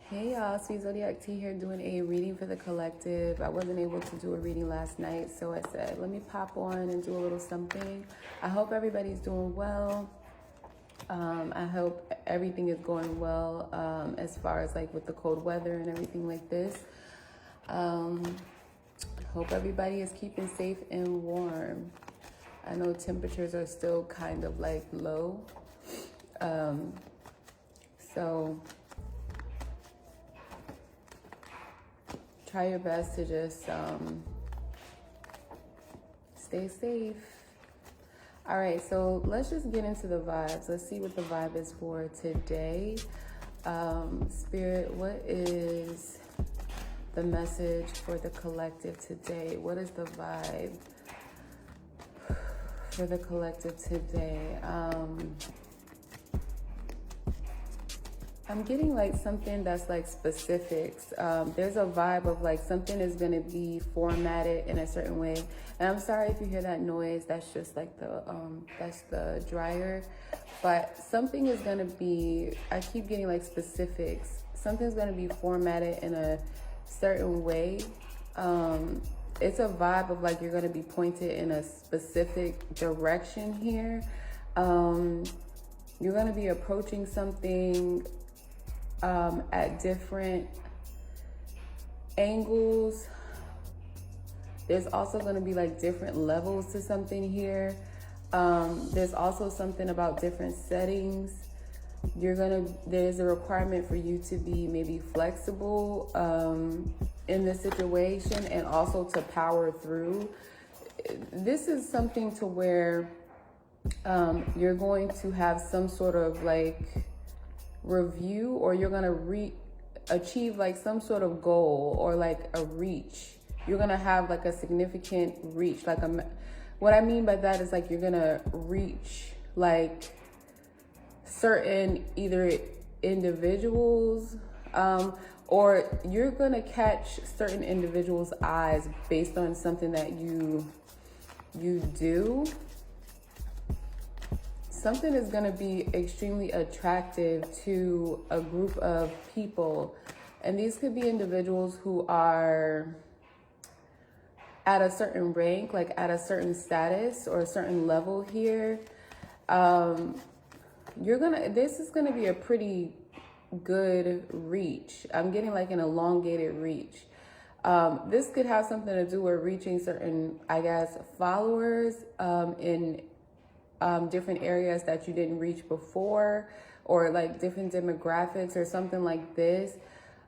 Hey y'all, Sweet Zodiac T here doing a reading for the collective. I wasn't able to do a reading last night, so I said, let me pop on and do a little something. I hope everybody's doing well. I hope everything is going well as far as like with the cold weather and everything like this. Hope everybody is keeping safe and warm. I know temperatures are still kind of like low. So try your best to just stay safe. All right, so let's just get into the vibes. Let's see what the vibe is for today. Spirit, what is the message for the collective today? What is the vibe for the collective today? I'm getting like something that's like specifics. There's a vibe of like something is going to be formatted in a certain way. And I'm sorry if you hear that noise. That's just like that's the dryer. But something is going to be, I keep getting like specifics. Something's going to be formatted in a certain way. It's a vibe of like you're going to be pointed in a specific direction here. You're going to be approaching something at different angles. There's also going to be like different levels to something here. There's also something about different settings. There's a requirement for you to be maybe flexible in this situation and also to power through. This is something to where you're going to have some sort of like review, or you're going to achieve like some sort of goal or like a reach. You're going to have like a significant reach. Like what I mean by that is like you're going to reach like certain either individuals or you're going to catch certain individuals' eyes based on something that you do. Something is going to be extremely attractive to a group of people. And these could be individuals who are at a certain rank, like at a certain status or a certain level here. This is going to be a pretty good reach. I'm getting like an elongated reach. This could have something to do with reaching certain, I guess, followers in different areas that you didn't reach before, or like different demographics or something like this.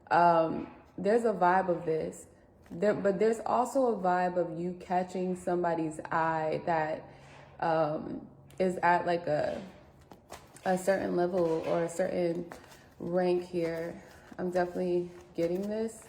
There's a vibe of this. But there's also a vibe of you catching somebody's eye that is at like a certain level or a certain rank here. I'm definitely getting this.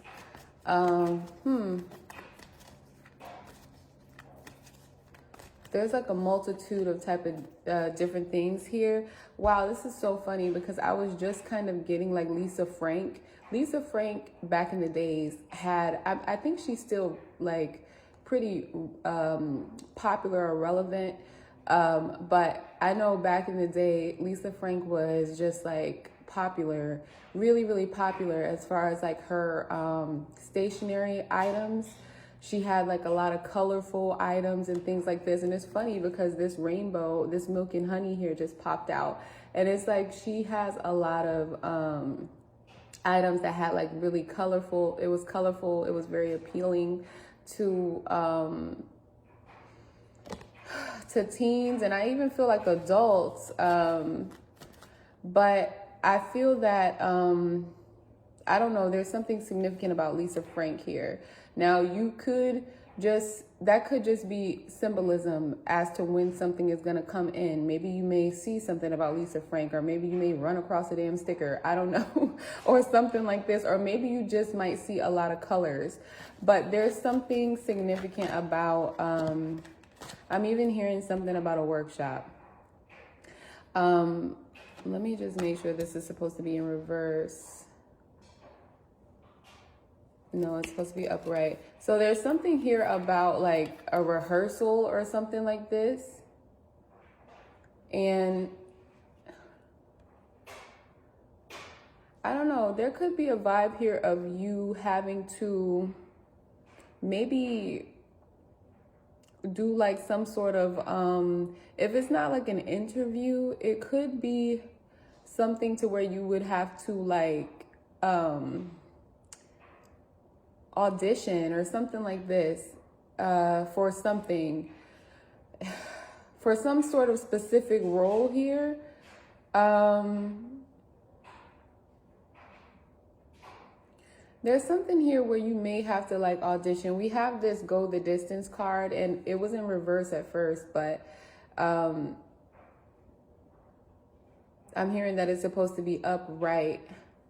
There's like a multitude of type of different things here. Wow, this is so funny because I was just kind of getting like Lisa Frank. Lisa Frank back in the days had, I think she's still like pretty popular or relevant. But I know back in the day, Lisa Frank was just like popular, really, really popular as far as like her stationery items. She had like a lot of colorful items and things like this. And it's funny because this rainbow, this milk and honey here just popped out. And it's like she has a lot of items that had like really colorful. It was colorful. It was very appealing to teens, and I even feel like adults. But I feel that, I don't know, there's something significant about Lisa Frank here. Now that could just be symbolism as to when something is going to come in. Maybe you may see something about Lisa Frank, or maybe you may run across a damn sticker. I don't know, or something like this. Or maybe you just might see a lot of colors, but there's something significant about, I'm even hearing something about a workshop. Let me just make sure this is supposed to be in reverse. No, it's supposed to be upright. So there's something here about like a rehearsal or something like this. And I don't know, there could be a vibe here of you having to maybe do like some sort of, if it's not like an interview, it could be something to where you would have to like audition or something like this for something, for some sort of specific role here. There's something here where you may have to like audition. We have this go the distance card, and it was in reverse at first, but I'm hearing that it's supposed to be upright.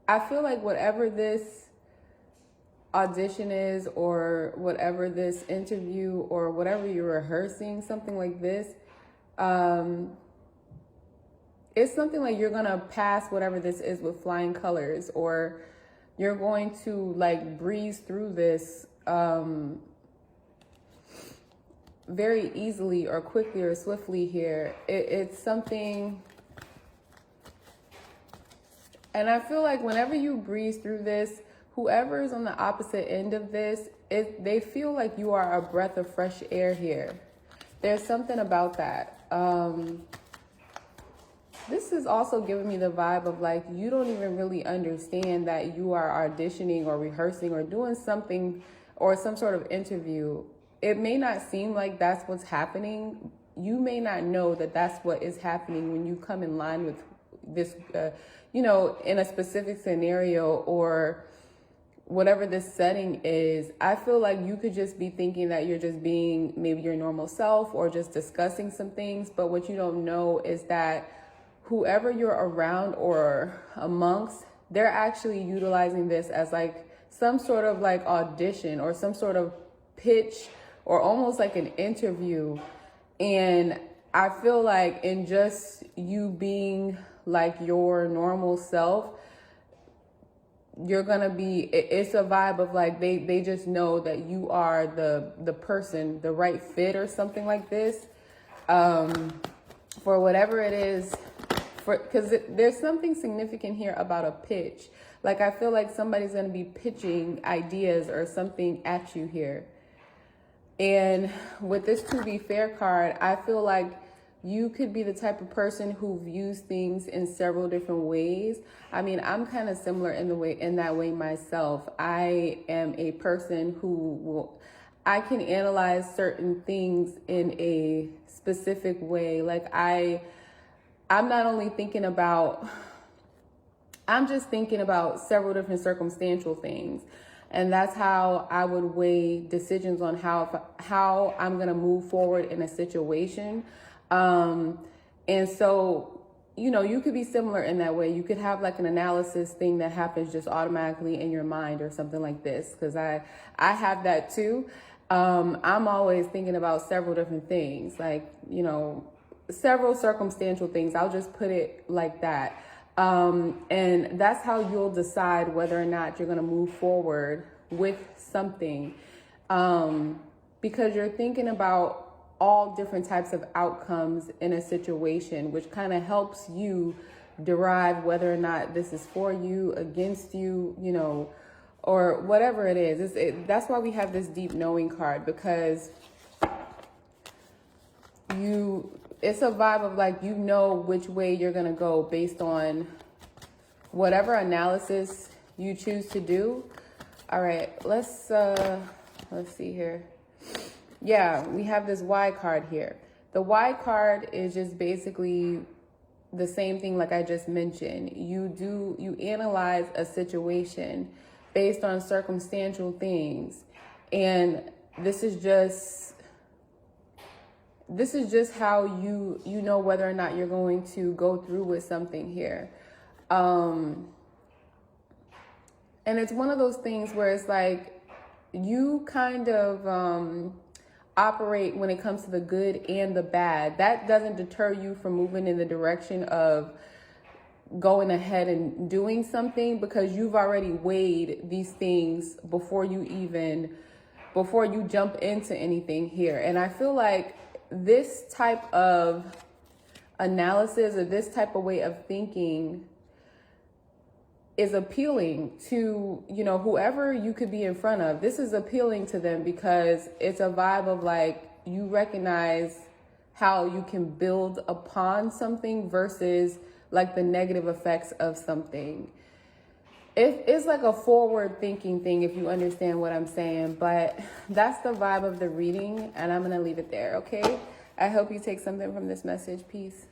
I feel like whatever this audition is, or whatever this interview, or whatever you're rehearsing, something like this, it's something like you're gonna pass whatever this is with flying colors, or you're going to like breeze through this very easily or quickly or swiftly here. It's something, and I feel like whenever you breeze through this, whoever is on the opposite end of this, they feel like you are a breath of fresh air here. There's something about that. This is also giving me the vibe of like, you don't even really understand that you are auditioning or rehearsing or doing something or some sort of interview. It may not seem like that's what's happening. You may not know that that's what is happening when you come in line with this, in a specific scenario or whatever this setting is. I feel like you could just be thinking that you're just being maybe your normal self or just discussing some things. But what you don't know is that whoever you're around or amongst, they're actually utilizing this as like some sort of like audition or some sort of pitch or almost like an interview. And I feel like in just you being like your normal self, you're gonna be, it's a vibe of like they just know that you are the person, the right fit or something like this, for whatever it is. Because there's something significant here about a pitch. Like, I feel like somebody's going to be pitching ideas or something at you here. And with this To Be Fair card, I feel like you could be the type of person who views things in several different ways. I mean, I'm kind of similar in that way myself. I am a person I can analyze certain things in a specific way. Like I'm not only thinking about, I'm just thinking about several different circumstantial things. And that's how I would weigh decisions on how I'm going to move forward in a situation. And so, you could be similar in that way. You could have like an analysis thing that happens just automatically in your mind or something like this. Because I have that too. I'm always thinking about several different things, like, several circumstantial things. I'll just put it like that. And that's how you'll decide whether or not you're going to move forward with something. Because you're thinking about all different types of outcomes in a situation, which kind of helps you derive whether or not this is for you, against you, or whatever it is. That's why we have this deep knowing card, because it's a vibe of like, which way you're going to go based on whatever analysis you choose to do. All right, let's see here. Yeah, we have this Y card here. The Y card is just basically the same thing like I just mentioned. You analyze a situation based on circumstantial things. And this is just how you know whether or not you're going to go through with something here. And it's one of those things where it's like you kind of operate when it comes to the good and the bad. That doesn't deter you from moving in the direction of going ahead and doing something, because you've already weighed these things before you jump into anything here. And I feel like this type of analysis or this type of way of thinking is appealing to, you know, whoever you could be in front of. This is appealing to them because it's a vibe of like, you recognize how you can build upon something versus like the negative effects of something. It's like a forward thinking thing, if you understand what I'm saying, but that's the vibe of the reading, and I'm going to leave it there. Okay. I hope you take something from this message. Peace.